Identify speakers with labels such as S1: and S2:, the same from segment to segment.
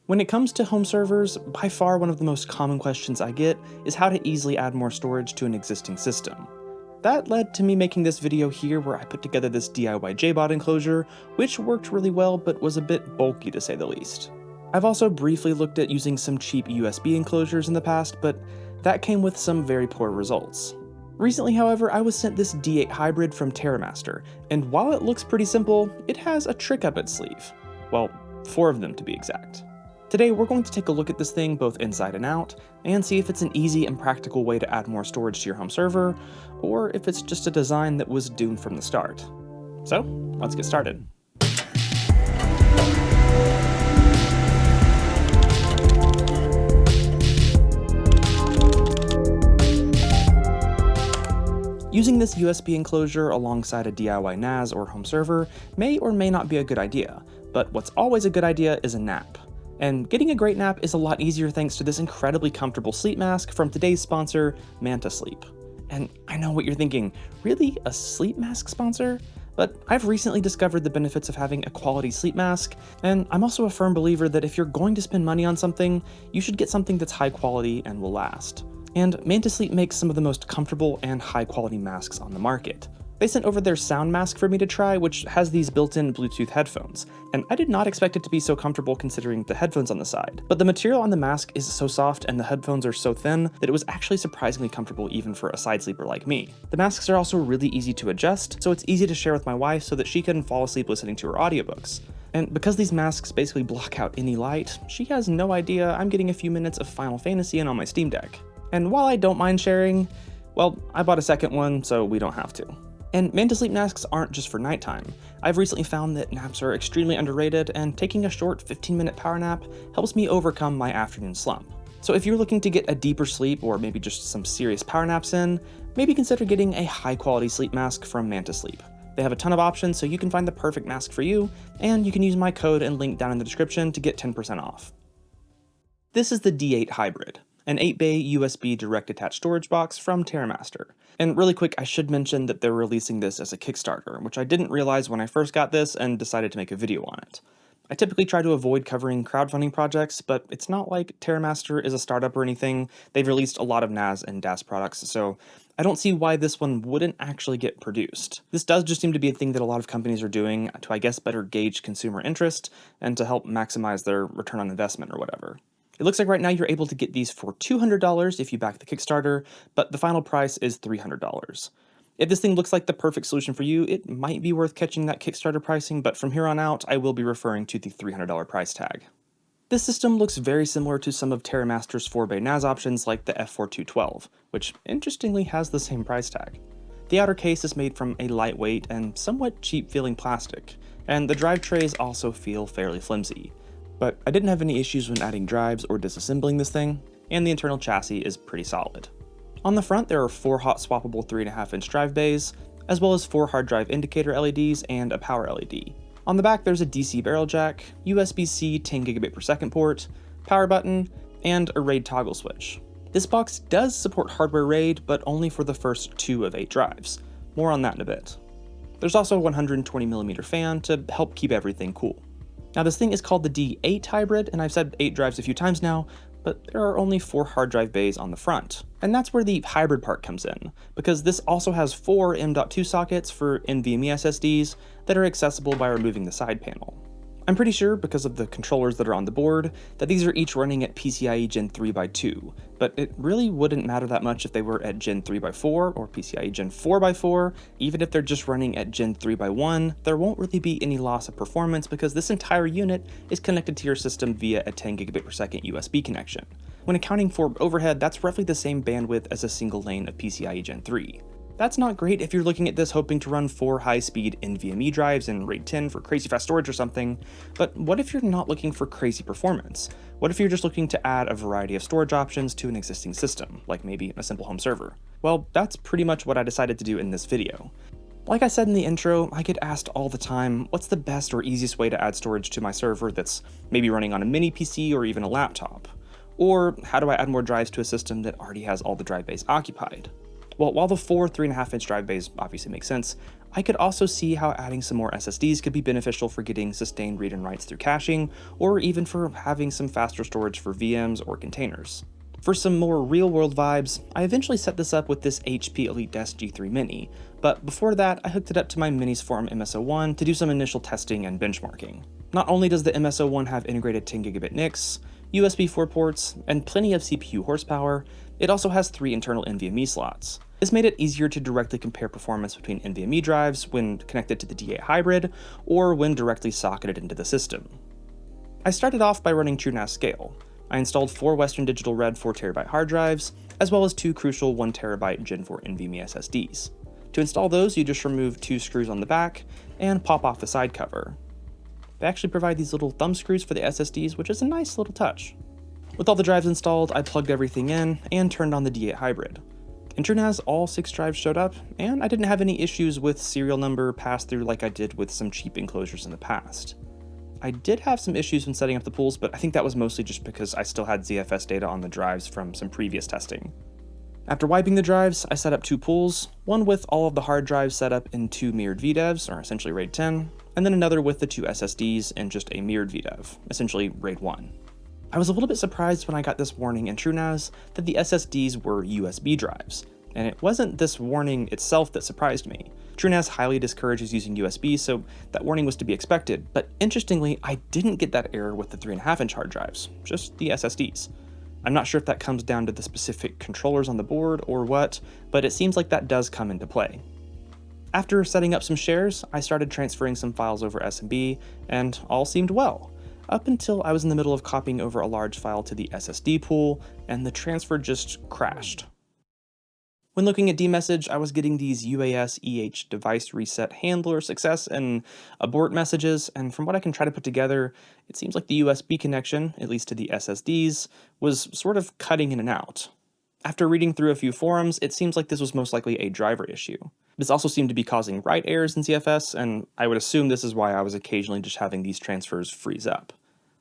S1: When it comes to home servers, by far one of the most common questions I get is how to easily add more storage to an existing system. That led to me making this video here where I put together this DIY JBOD enclosure, which worked really well but was a bit bulky to say the least. I've also briefly looked at using some cheap USB enclosures in the past, but that came with some very poor results. Recently, however, I was sent this D8 hybrid from TerraMaster, and while it looks pretty simple, it has a trick up its sleeve. Well, 4 of them to be exact. Today we're going to take a look at this thing both inside and out, and see if it's an easy and practical way to add more storage to your home server, or if it's just a design that was doomed from the start. So, let's get started. Using this USB enclosure alongside a DIY NAS or home server may or may not be a good idea, but what's always a good idea is a nap. And getting a great nap is a lot easier thanks to this incredibly comfortable sleep mask from today's sponsor, Manta Sleep. And I know what you're thinking, really? A sleep mask sponsor? But I've recently discovered the benefits of having a quality sleep mask, and I'm also a firm believer that if you're going to spend money on something, you should get something that's high quality and will last. And Manta Sleep makes some of the most comfortable and high quality masks on the market. They sent over their sound mask for me to try, which has these built-in Bluetooth headphones, and I did not expect it to be so comfortable considering the headphones on the side. But the material on the mask is so soft and the headphones are so thin that it was actually surprisingly comfortable even for a side sleeper like me. The masks are also really easy to adjust, so it's easy to share with my wife so that she can fall asleep listening to her audiobooks. And because these masks basically block out any light, she has no idea I'm getting a few minutes of Final Fantasy in on my Steam Deck. And while I don't mind sharing, well, I bought a second one, so we don't have to. And Manta Sleep masks aren't just for nighttime. I've recently found that naps are extremely underrated, and taking a short 15-minute power nap helps me overcome my afternoon slump. So if you're looking to get a deeper sleep or maybe just some serious power naps in, maybe consider getting a high-quality sleep mask from Manta Sleep. They have a ton of options, so you can find the perfect mask for you, and you can use my code and link down in the description to get 10% off. This is the D8 Hybrid, an 8-bay USB direct attached storage box from TerraMaster. And really quick, I should mention that they're releasing this as a Kickstarter, which I didn't realize when I first got this and decided to make a video on it. I typically try to avoid covering crowdfunding projects, but it's not like TerraMaster is a startup or anything. They've released a lot of NAS and DAS products, so I don't see why this one wouldn't actually get produced. This does just seem to be a thing that a lot of companies are doing to, I guess, better gauge consumer interest and to help maximize their return on investment or whatever. It looks like right now you're able to get these for $200 if you back the Kickstarter, but the final price is $300. If this thing looks like the perfect solution for you, it might be worth catching that Kickstarter pricing, but from here on out, I will be referring to the $300 price tag. This system looks very similar to some of TerraMaster's 4-bay NAS options like the F4212, which interestingly has the same price tag. The outer case is made from a lightweight and somewhat cheap-feeling plastic, and the drive trays also feel fairly flimsy. But I didn't have any issues when adding drives or disassembling this thing, and the internal chassis is pretty solid. On the front there are 4 hot swappable 3.5-inch drive bays, as well as 4 hard drive indicator LEDs and a power LED. On the back there's a DC barrel jack, USB-C 10GB per second port, power button, and a RAID toggle switch. This box does support hardware RAID, but only for the first 2 of 8 drives. More on that in a bit. There's also a 120mm fan to help keep everything cool. Now this thing is called the D8 Hybrid, and I've said 8 drives a few times now, but there are only 4 hard drive bays on the front. And that's where the hybrid part comes in, because this also has 4 M.2 sockets for NVMe SSDs that are accessible by removing the side panel. I'm pretty sure, because of the controllers that are on the board, that these are each running at PCIe Gen 3x2, but it really wouldn't matter that much if they were at Gen 3x4 or PCIe Gen 4x4, even if they're just running at Gen 3x1, there won't really be any loss of performance because this entire unit is connected to your system via a 10GB per second USB connection. When accounting for overhead, that's roughly the same bandwidth as a single lane of PCIe Gen 3. That's not great if you're looking at this hoping to run 4 high-speed NVMe drives and RAID 10 for crazy fast storage or something, but what if you're not looking for crazy performance? What if you're just looking to add a variety of storage options to an existing system, like maybe a simple home server? Well, that's pretty much what I decided to do in this video. Like I said in the intro, I get asked all the time, what's the best or easiest way to add storage to my server that's maybe running on a mini PC or even a laptop? Or how do I add more drives to a system that already has all the drive bays occupied? Well, while the 4 3.5-inch drive bays obviously make sense, I could also see how adding some more SSDs could be beneficial for getting sustained read and writes through caching, or even for having some faster storage for VMs or containers. For some more real-world vibes, I eventually set this up with this HP EliteDesk G3 Mini, but before that I hooked it up to my Minis Forum MS-01 to do some initial testing and benchmarking. Not only does the MS-01 have integrated 10GB NICs, USB 4 ports, and plenty of CPU horsepower, it also has 3 internal NVMe slots. This made it easier to directly compare performance between NVMe drives when connected to the D8 hybrid, or when directly socketed into the system. I started off by running TrueNAS Scale. I installed 4 Western Digital Red 4TB hard drives, as well as 2 crucial 1TB Gen 4 NVMe SSDs. To install those, you just remove 2 screws on the back and pop off the side cover. They actually provide these little thumb screws for the SSDs, which is a nice little touch. With all the drives installed, I plugged everything in and turned on the D8 hybrid. In TrueNAS, all 6 drives showed up, and I didn't have any issues with serial number pass-through like I did with some cheap enclosures in the past. I did have some issues when setting up the pools, but I think that was mostly just because I still had ZFS data on the drives from some previous testing. After wiping the drives, I set up 2 pools, one with all of the hard drives set up in 2 mirrored VDEVs, or essentially RAID 10, and then another with the 2 SSDs in just a mirrored VDEV, essentially RAID 1. I was a little bit surprised when I got this warning in TrueNAS that the SSDs were USB drives, and it wasn't this warning itself that surprised me. TrueNAS highly discourages using USB, so that warning was to be expected, but interestingly, I didn't get that error with the 3.5-inch hard drives, just the SSDs. I'm not sure if that comes down to the specific controllers on the board or what, but it seems like that does come into play. After setting up some shares, I started transferring some files over SMB, and all seemed well, up until I was in the middle of copying over a large file to the SSD pool, and the transfer just crashed. When looking at dmessage, I was getting these UAS EH device reset handler success and abort messages, and from what I can try to put together, it seems like the USB connection, at least to the SSDs, was sort of cutting in and out. After reading through a few forums, it seems like this was most likely a driver issue. This also seemed to be causing write errors in ZFS, and I would assume this is why I was occasionally just having these transfers freeze up.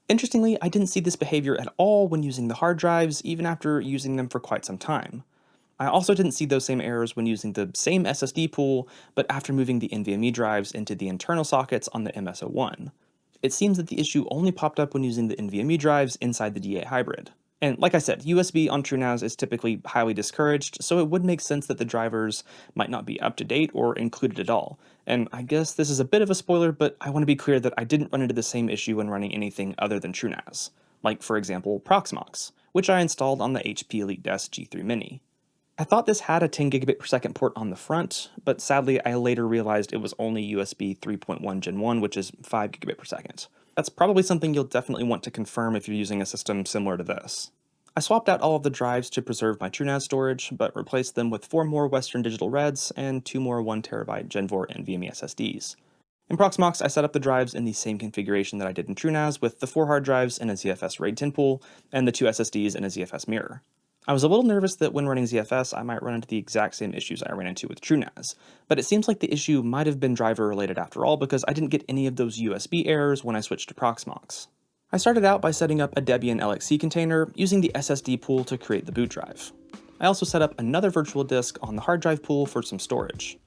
S1: Interestingly, I didn't see this behavior at all when using the hard drives, even after using them for quite some time. I also didn't see those same errors when using the same SSD pool, but after moving the NVMe drives into the internal sockets on the MS-01. It seems that the issue only popped up when using the NVMe drives inside the D8 hybrid. And like I said, USB on TrueNAS is typically highly discouraged, so it would make sense that the drivers might not be up to date or included at all. And I guess this is a bit of a spoiler, but I want to be clear that I didn't run into the same issue when running anything other than TrueNAS, like for example Proxmox, which I installed on the HP EliteDesk G3 Mini. I thought this had a 10 gigabit per second port on the front, but sadly I later realized it was only USB 3.1 Gen 1, which is 5 gigabit per second. That's probably something you'll definitely want to confirm if you're using a system similar to this. I swapped out all of the drives to preserve my TrueNAS storage, but replaced them with 4 more Western Digital Reds and 2 more 1TB Gen 4 NVMe SSDs. In Proxmox, I set up the drives in the same configuration that I did in TrueNAS, with the 4 hard drives in a ZFS RAID 10 pool and the 2 SSDs in a ZFS mirror. I was a little nervous that when running ZFS I might run into the exact same issues I ran into with TrueNAS, but it seems like the issue might have been driver related after all because I didn't get any of those USB errors when I switched to Proxmox. I started out by setting up a Debian LXC container using the SSD pool to create the boot drive. I also set up another virtual disk on the hard drive pool for some storage.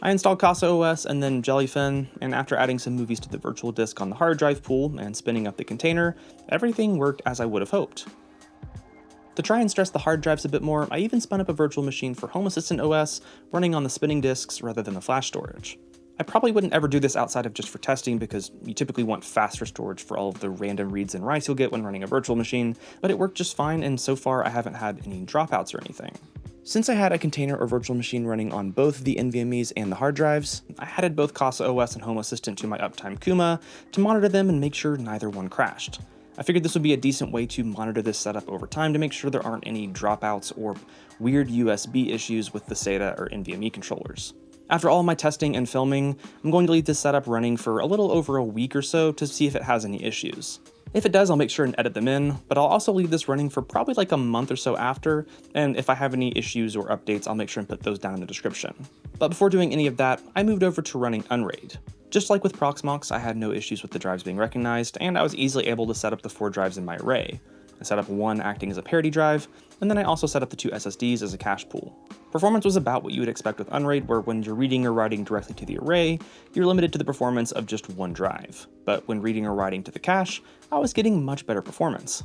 S1: I installed Casa OS and then Jellyfin, and after adding some movies to the virtual disk on the hard drive pool and spinning up the container, everything worked as I would have hoped. To try and stress the hard drives a bit more, I even spun up a virtual machine for Home Assistant OS running on the spinning disks rather than the flash storage. I probably wouldn't ever do this outside of just for testing because you typically want faster storage for all of the random reads and writes you'll get when running a virtual machine, but it worked just fine and so far I haven't had any dropouts or anything. Since I had a container or virtual machine running on both the NVMe's and the hard drives, I added both Casa OS and Home Assistant to my UPTIME Kuma to monitor them and make sure neither one crashed. I figured this would be a decent way to monitor this setup over time to make sure there aren't any dropouts or weird USB issues with the SATA or NVMe controllers. After all my testing and filming, I'm going to leave this setup running for a little over a week or so to see if it has any issues. If it does, I'll make sure and edit them in, but I'll also leave this running for probably like a month or so after, and if I have any issues or updates, I'll make sure and put those down in the description. But before doing any of that, I moved over to running UnRAID. Just like with Proxmox, I had no issues with the drives being recognized, and I was easily able to set up the 4 drives in my array. I set up one acting as a parity drive, and then I also set up the two SSDs as a cache pool. Performance was about what you would expect with UnRAID, where when you're reading or writing directly to the array, you're limited to the performance of just one drive. But when reading or writing to the cache, I was getting much better performance.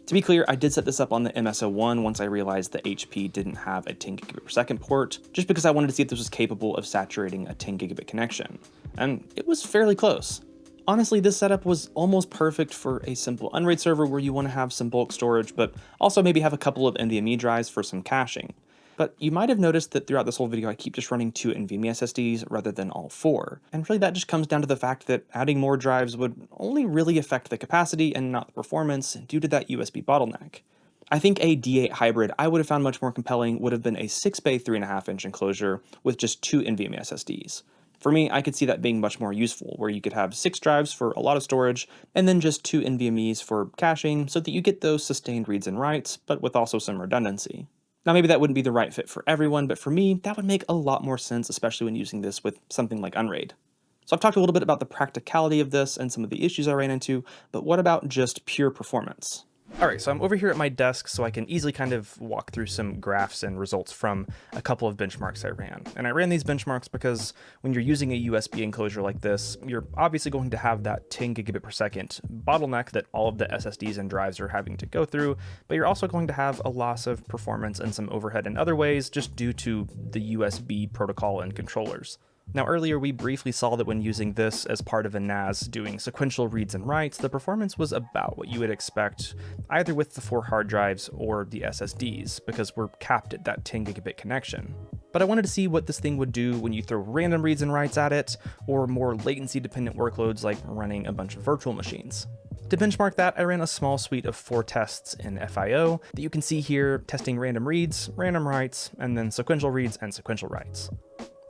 S1: To be clear, I did set this up on the MS01 once I realized the HP didn't have a 10 gigabit per second port, just because I wanted to see if this was capable of saturating a 10 gigabit connection. And it was fairly close. Honestly, this setup was almost perfect for a simple UnRAID server where you want to have some bulk storage, but also maybe have a couple of NVMe drives for some caching. But you might have noticed that throughout this whole video I keep just running 2 NVMe SSDs rather than all 4, and really that just comes down to the fact that adding more drives would only really affect the capacity and not the performance due to that USB bottleneck. I think a D8 hybrid I would have found much more compelling would have been a 6-bay 3.5-inch enclosure with just 2 NVMe SSDs. For me, I could see that being much more useful, where you could have 6 drives for a lot of storage, and then just 2 NVMe's for caching so that you get those sustained reads and writes, but with also some redundancy. Now maybe that wouldn't be the right fit for everyone, but for me, that would make a lot more sense, especially when using this with something like UnRAID. So I've talked a little bit about the practicality of this and some of the issues I ran into, but what about just pure performance? Alright, so I'm over here at my desk so I can easily kind of walk through some graphs and results from a couple of benchmarks I ran. And I ran these benchmarks because when you're using a USB enclosure like this, you're obviously going to have that 10 gigabit per second bottleneck that all of the SSDs and drives are having to go through, but you're also going to have a loss of performance and some overhead in other ways just due to the USB protocol and controllers. Now earlier we briefly saw that when using this as part of a NAS doing sequential reads and writes, the performance was about what you would expect either with the 4 hard drives or the SSDs, because we're capped at that 10 gigabit connection. But I wanted to see what this thing would do when you throw random reads and writes at it, or more latency dependent workloads like running a bunch of virtual machines. To benchmark that, I ran a small suite of 4 tests in FIO that you can see here, testing random reads, random writes, and then sequential reads and sequential writes.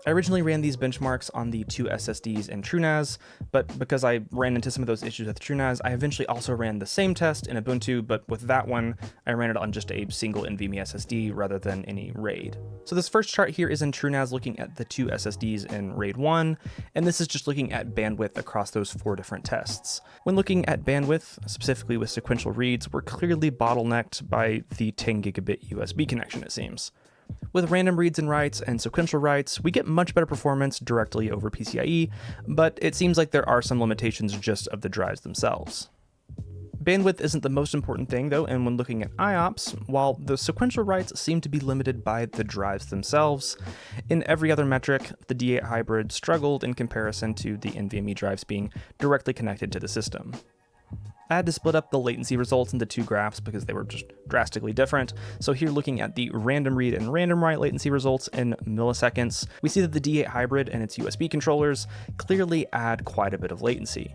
S1: I originally ran these benchmarks on the 2 SSDs in TrueNAS, but because I ran into some of those issues with TrueNAS, I eventually also ran the same test in Ubuntu, but with that one, I ran it on just a single NVMe SSD rather than any RAID. So this first chart here is in TrueNAS looking at the 2 SSDs in RAID 1, and this is just looking at bandwidth across those 4 different tests. When looking at bandwidth, specifically with sequential reads, we're clearly bottlenecked by the 10 gigabit USB connection, it seems. With random reads and writes and sequential writes, we get much better performance directly over PCIe, but it seems like there are some limitations just of the drives themselves. Bandwidth isn't the most important thing though, and when looking at IOPS, while the sequential writes seem to be limited by the drives themselves, in every other metric, the D8 hybrid struggled in comparison to the NVMe drives being directly connected to the system. I had to split up the latency results into 2 graphs because they were just drastically different. So here looking at the random read and random write latency results in milliseconds, we see that the D8 hybrid and its USB controllers clearly add quite a bit of latency.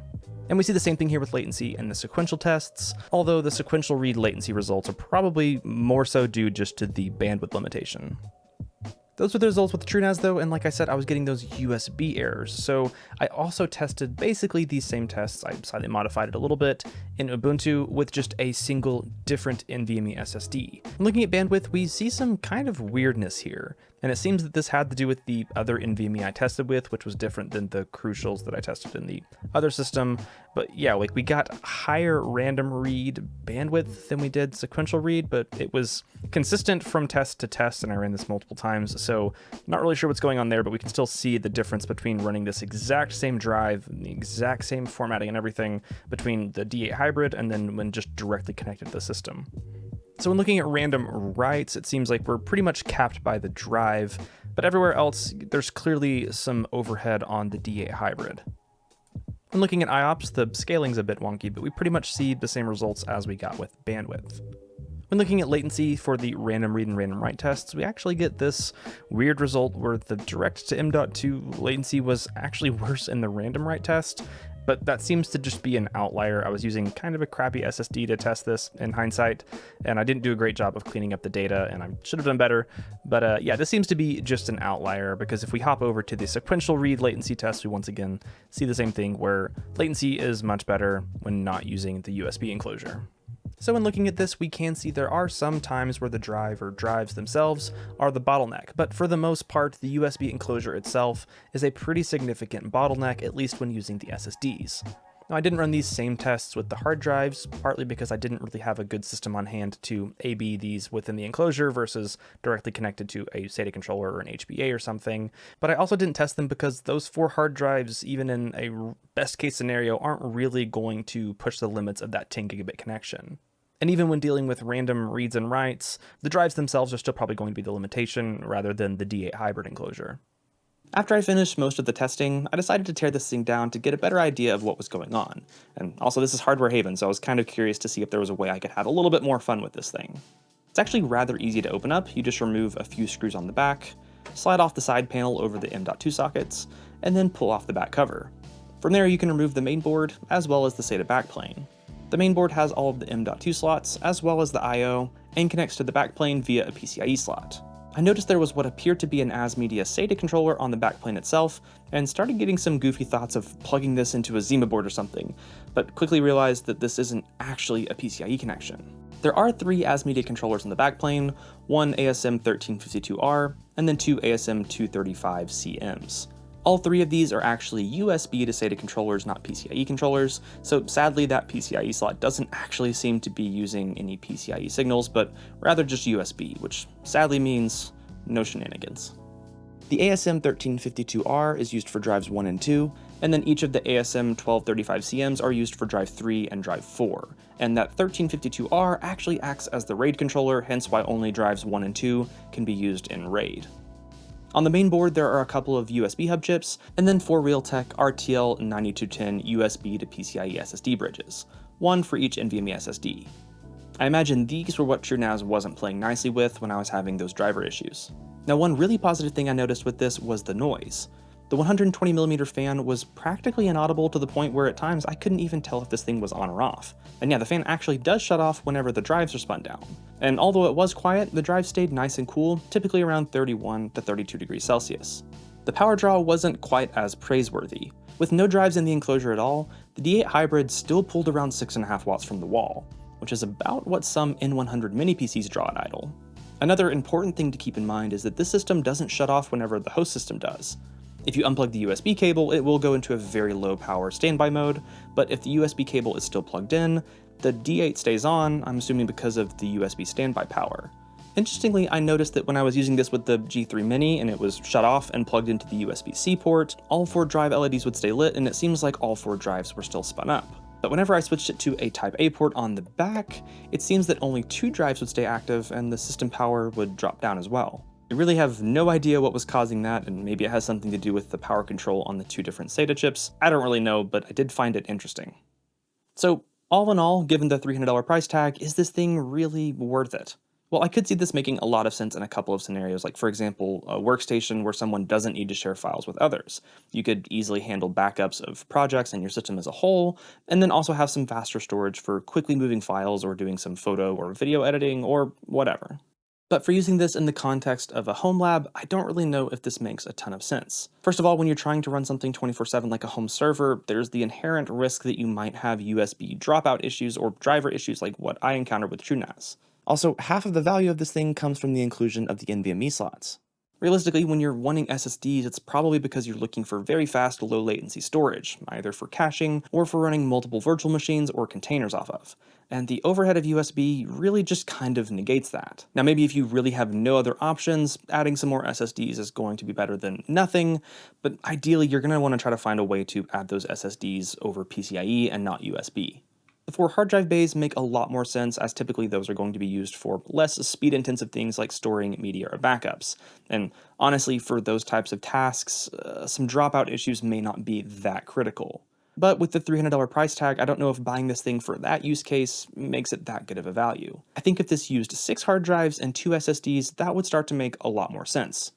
S1: And we see the same thing here with latency in the sequential tests, although the sequential read latency results are probably more so due just to the bandwidth limitation. Those were the results with TrueNAS though, and like I said, I was getting those USB errors. So I also tested basically these same tests, I slightly modified it a little bit, in Ubuntu with just a single different NVMe SSD. And looking at bandwidth, we see some kind of weirdness here. And it seems that this had to do with the other NVMe I tested with, which was different than the crucials that I tested in the other system. But yeah, like we got higher random read bandwidth than we did sequential read, but it was consistent from test to test, and I ran this multiple times. So not really sure what's going on there, but we can still see the difference between running this exact same drive, the exact same formatting and everything between the D8 hybrid and then when just directly connected to the system. So when looking at random writes, it seems like we're pretty much capped by the drive, but everywhere else, there's clearly some overhead on the D8 hybrid. When looking at IOPS, the scaling's a bit wonky, but we pretty much see the same results as we got with bandwidth. When looking at latency for the random read and random write tests, we actually get this weird result where the direct to M.2 latency was actually worse in the random write test, but that seems to just be an outlier. I was using kind of a crappy SSD to test this in hindsight, and I didn't do a great job of cleaning up the data, and I should have done better. But yeah, this seems to be just an outlier, because if we hop over to the sequential read latency test, we once again see the same thing where latency is much better when not using the USB enclosure. So when looking at this, we can see there are some times where the drive or drives themselves are the bottleneck, but for the most part, the USB enclosure itself is a pretty significant bottleneck, at least when using the SSDs. Now, I didn't run these same tests with the hard drives, partly because I didn't really have a good system on hand to A/B these within the enclosure versus directly connected to a SATA controller or an HBA or something. But I also didn't test them because those 4 hard drives, even in a best case scenario, aren't really going to push the limits of that 10 gigabit connection. And even when dealing with random reads and writes, the drives themselves are still probably going to be the limitation rather than the D8 hybrid enclosure. After I finished most of the testing, I decided to tear this thing down to get a better idea of what was going on. And also, this is Hardware Haven, so I was kind of curious to see if there was a way I could have a little bit more fun with this thing. It's actually rather easy to open up. You just remove a few screws on the back, slide off the side panel over the M.2 sockets, and then pull off the back cover. From there, you can remove the main board, as well as the SATA backplane. The main board has all of the M.2 slots, as well as the I/O, and connects to the backplane via a PCIe slot. I noticed there was what appeared to be an ASMedia SATA controller on the backplane itself, and started getting some goofy thoughts of plugging this into a Zima board or something, but quickly realized that this isn't actually a PCIe connection. There are 3 ASMedia controllers on the backplane, one ASM1352R, and then 2 ASM235CMs. All 3 of these are actually USB to SATA controllers, not PCIe controllers, so sadly that PCIe slot doesn't actually seem to be using any PCIe signals, but rather just USB, which sadly means no shenanigans. The ASM1352R is used for drives 1 and 2, and then each of the ASM1235CMs are used for drive 3 and drive 4, and that 1352R actually acts as the RAID controller, hence why only drives 1 and 2 can be used in RAID. On the main board, there are a couple of USB hub chips, and then 4 Realtek RTL9210 USB to PCIe SSD bridges, one for each NVMe SSD. I imagine these were what TrueNAS wasn't playing nicely with when I was having those driver issues. Now, one really positive thing I noticed with this was the noise. The 120mm fan was practically inaudible to the point where at times I couldn't even tell if this thing was on or off. And yeah, the fan actually does shut off whenever the drives are spun down. And although it was quiet, the drive stayed nice and cool, typically around 31 to 32 degrees Celsius. The power draw wasn't quite as praiseworthy. With no drives in the enclosure at all, the D8 hybrid still pulled around 6.5 watts from the wall, which is about what some N100 mini PCs draw at idle. Another important thing to keep in mind is that this system doesn't shut off whenever the host system does. If you unplug the USB cable, it will go into a very low power standby mode, but if the USB cable is still plugged in, the D8 stays on, I'm assuming because of the USB standby power. Interestingly, I noticed that when I was using this with the G3 Mini and it was shut off and plugged into the USB-C port, all 4 drive LEDs would stay lit, and it seems like all 4 drives were still spun up. But whenever I switched it to a Type A port on the back, it seems that only 2 drives would stay active and the system power would drop down as well. I really have no idea what was causing that, and maybe it has something to do with the power control on the 2 different SATA chips. I don't really know, but I did find it interesting. So, all in all, given the $300 price tag, is this thing really worth it? Well, I could see this making a lot of sense in a couple of scenarios, like for example, a workstation where someone doesn't need to share files with others. You could easily handle backups of projects and your system as a whole, and then also have some faster storage for quickly moving files or doing some photo or video editing or whatever. But for using this in the context of a home lab, I don't really know if this makes a ton of sense. First of all, when you're trying to run something 24/7 like a home server, there's the inherent risk that you might have USB dropout issues or driver issues like what I encountered with TrueNAS. Also, half of the value of this thing comes from the inclusion of the NVMe slots. Realistically, when you're wanting SSDs, it's probably because you're looking for very fast, low latency storage, either for caching or for running multiple virtual machines or containers off of. And the overhead of USB really just kind of negates that. Now, maybe if you really have no other options, adding some more SSDs is going to be better than nothing, but ideally you're going to want to try to find a way to add those SSDs over PCIe and not USB. The 4 hard drive bays make a lot more sense, as typically those are going to be used for less speed-intensive things like storing media or backups. And honestly, for those types of tasks, some dropout issues may not be that critical. But with the $300 price tag, I don't know if buying this thing for that use case makes it that good of a value. I think if this used 6 hard drives and 2 SSDs, that would start to make a lot more sense.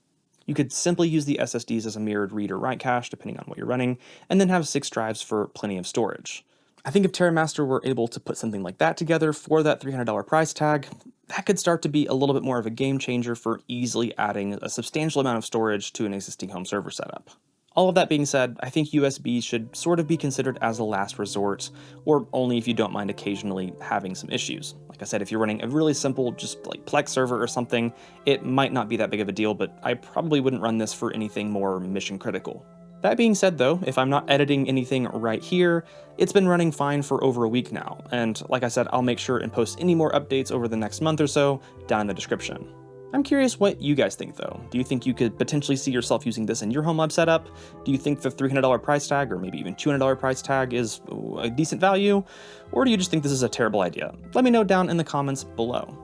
S1: You could simply use the SSDs as a mirrored read or write cache, depending on what you're running, and then have 6 drives for plenty of storage. I think if TerraMaster were able to put something like that together for that $300 price tag, that could start to be a little bit more of a game changer for easily adding a substantial amount of storage to an existing home server setup. All of that being said, I think USB should sort of be considered as a last resort, or only if you don't mind occasionally having some issues. Like I said, if you're running a really simple, just like Plex server or something, it might not be that big of a deal, but I probably wouldn't run this for anything more mission critical. That being said though, if I'm not editing anything right here, it's been running fine for over a week now, and like I said, I'll make sure and post any more updates over the next month or so down in the description. I'm curious what you guys think though. Do you think you could potentially see yourself using this in your home lab setup? Do you think the $300 price tag or maybe even $200 price tag is a decent value? Or do you just think this is a terrible idea? Let me know down in the comments below.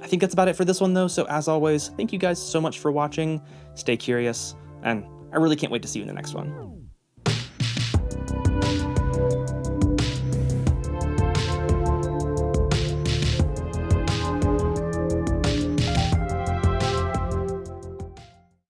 S1: I think that's about it for this one though, so as always, thank you guys so much for watching, stay curious, and I really can't wait to see you in the next one.